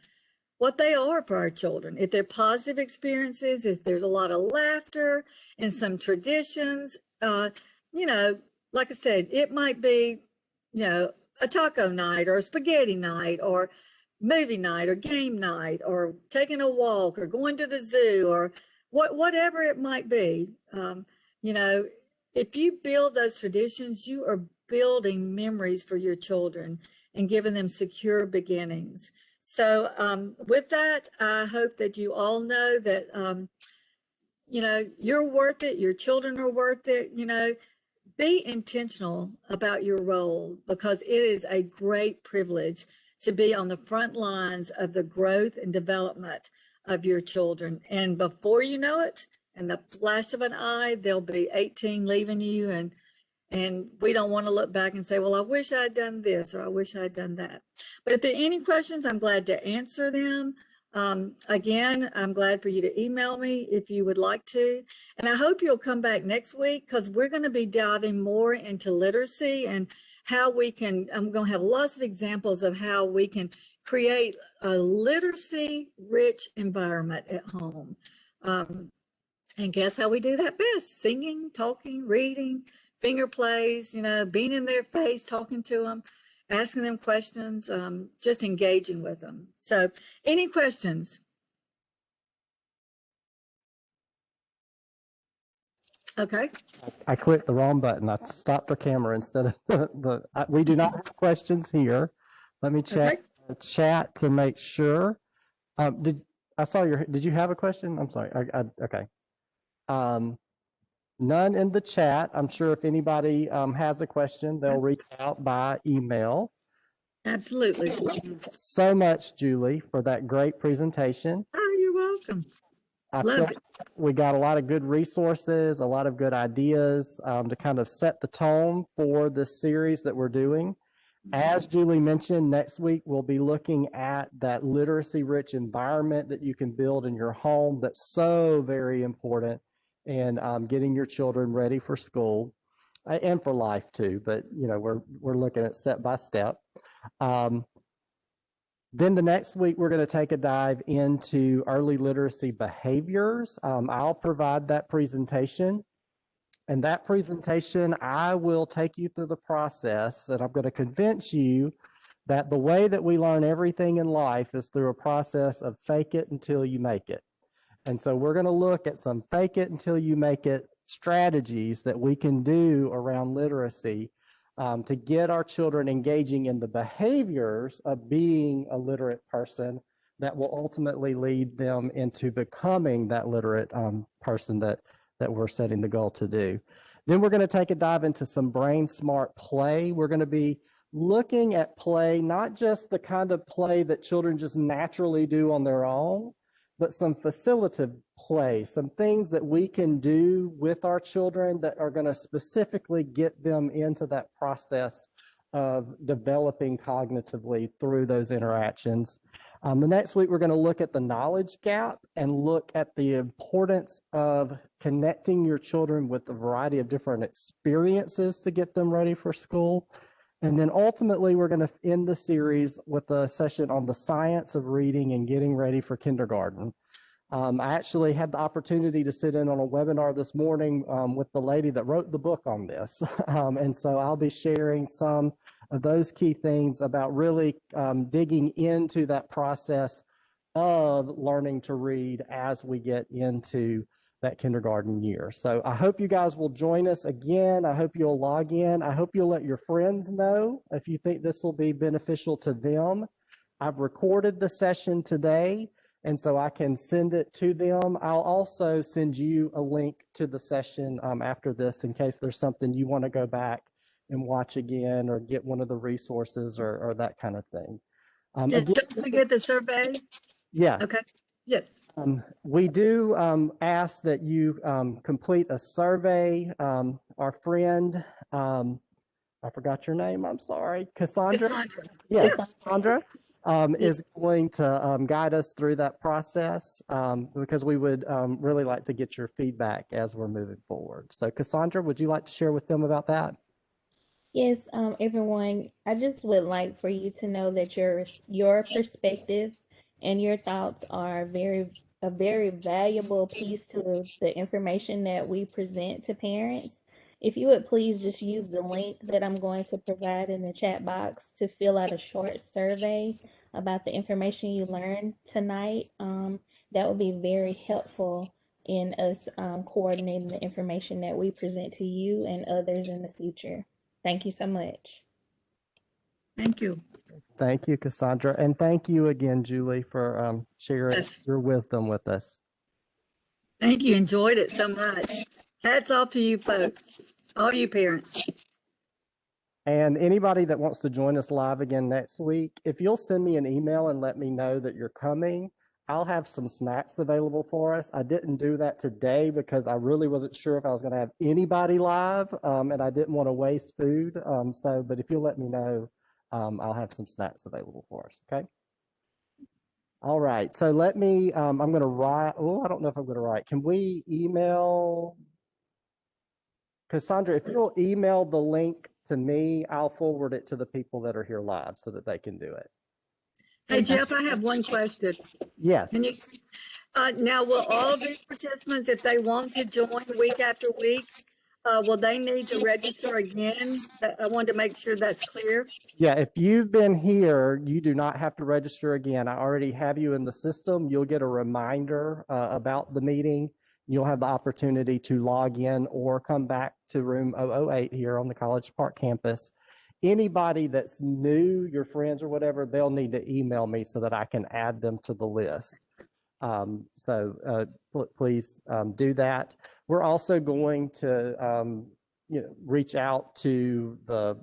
Speaker 2: what they are for our children. If they're positive experiences, if there's a lot of laughter and some traditions, you know, like I said, it might be, you know, a taco night or a spaghetti night or movie night or game night or taking a walk or going to the zoo or whatever it might be. You know, if you build those traditions, you are building memories for your children and giving them secure beginnings. So with that, I hope that you all know that, you know, you're worth it. Your children are worth it. You know, be intentional about your role because it is a great privilege to be on the front lines of the growth and development of your children. And before you know it, in the flash of an eye, they'll be 18 leaving you, and we don't want to look back and say, well, I wish I'd done this or I wish I'd done that. But if there are any questions, I'm glad to answer them. Again, I'm glad for you to email me if you would like to. And I hope you'll come back next week because we're going to be diving more into literacy and how we can, I'm going to have lots of examples of how we can create a literacy-rich environment at home. And guess how we do that best? Singing, talking, reading, finger plays, you know, being in their face, talking to them, asking them questions, just engaging with them. So any questions? Okay.
Speaker 1: I clicked the wrong button. I stopped the camera instead of we do not have questions here. Let me check the chat to make sure. Did you have a question? I'm sorry. Okay. None in the chat. I'm sure if anybody has a question, they'll reach out by email.
Speaker 2: Absolutely.
Speaker 1: Thank you so much, Julie, for that great presentation.
Speaker 2: Oh, you're welcome.
Speaker 1: I feel like we got a lot of good resources, a lot of good ideas to kind of set the tone for this series that we're doing. As Julie mentioned, next week we'll be looking at that literacy-rich environment that you can build in your home that's so very important in getting your children ready for school and for life too. But you know, we're looking at step by step. Then the next week, we're going to take a dive into early literacy behaviors. I'll provide that presentation. And that presentation, I will take you through the process, and I'm going to convince you that the way that we learn everything in life is through a process of fake it until you make it. And so we're going to look at some fake it until you make it strategies that we can do around literacy to get our children engaging in the behaviors of being a literate person that will ultimately lead them into becoming that literate person that we're setting the goal to do. Then we're going to take a dive into some brain smart play. We're going to be looking at play, not just the kind of play that children just naturally do on their own, but some facilitative play, some things that we can do with our children that are going to specifically get them into that process of developing cognitively through those interactions. The next week, we're going to look at the knowledge gap and look at the importance of connecting your children with a variety of different experiences to get them ready for school. And then ultimately, we're going to end the series with a session on the science of reading and getting ready for kindergarten. I actually had the opportunity to sit in on a webinar this morning with the lady that wrote the book on this. And so I'll be sharing some of those key things about really digging into that process of learning to read as we get into that kindergarten year. So I hope you guys will join us again. I hope you'll log in. I hope you'll let your friends know if you think this will be beneficial to them. I've recorded the session today, and so I can send it to them. I'll also send you a link to the session after this in case there's something you want to go back and watch again or get one of the resources or that kind of thing.
Speaker 2: Again, don't forget the survey.
Speaker 1: Yeah.
Speaker 2: Okay. Yes.
Speaker 1: We do ask that you complete a survey. Our friend, I forgot your name, I'm sorry, Cassandra?
Speaker 2: Cassandra.
Speaker 1: Yes, yeah. Cassandra is going to guide us through that process because we would really like to get your feedback as we're moving forward. So Cassandra, would you like to share with them about that?
Speaker 3: Yes, everyone, I just would like for you to know that your perspective and your thoughts are a very valuable piece to the information that we present to parents. If you would please just use the link that I'm going to provide in the chat box to fill out a short survey about the information you learned tonight, that would be very helpful in us coordinating the information that we present to you and others in the future. Thank you so much.
Speaker 2: Thank you.
Speaker 1: Thank you, Cassandra. And thank you again, Julie, for sharing your wisdom with us.
Speaker 2: Thank you. Enjoyed it so much. Hats off to you folks, all you parents.
Speaker 1: And anybody that wants to join us live again next week, if you'll send me an email and let me know that you're coming, I'll have some snacks available for us. I didn't do that today because I really wasn't sure if I was going to have anybody live and I didn't want to waste food. But if you'll let me know, I'll have some snacks available for us, okay? All right, so let me, I'm going to write, I don't know if I'm going to write. Can we email, Cassandra, if you'll email the link to me, I'll forward it to the people that are here live so that they can do it.
Speaker 2: Hey, Jeff, I have one question.
Speaker 1: Yes.
Speaker 2: Can you, now, will all these participants, if they want to join week after week, will they need to register again? I wanted to make sure that's clear.
Speaker 1: Yeah, if you've been here, you do not have to register again. I already have you in the system. You'll get a reminder about the meeting. You'll have the opportunity to log in or come back to room 008 here on the College Park campus. Anybody that's new, your friends or whatever, they'll need to email me so that I can add them to the list. Please do that. We're also going to reach out to the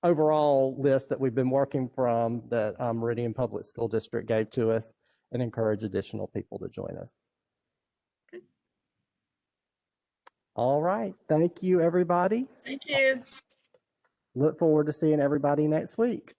Speaker 1: overall list that we've been working from that Meridian Public School District gave to us and encourage additional people to join us.
Speaker 2: Okay.
Speaker 1: All right. Thank you, everybody.
Speaker 2: Thank you.
Speaker 1: Look forward to seeing everybody next week.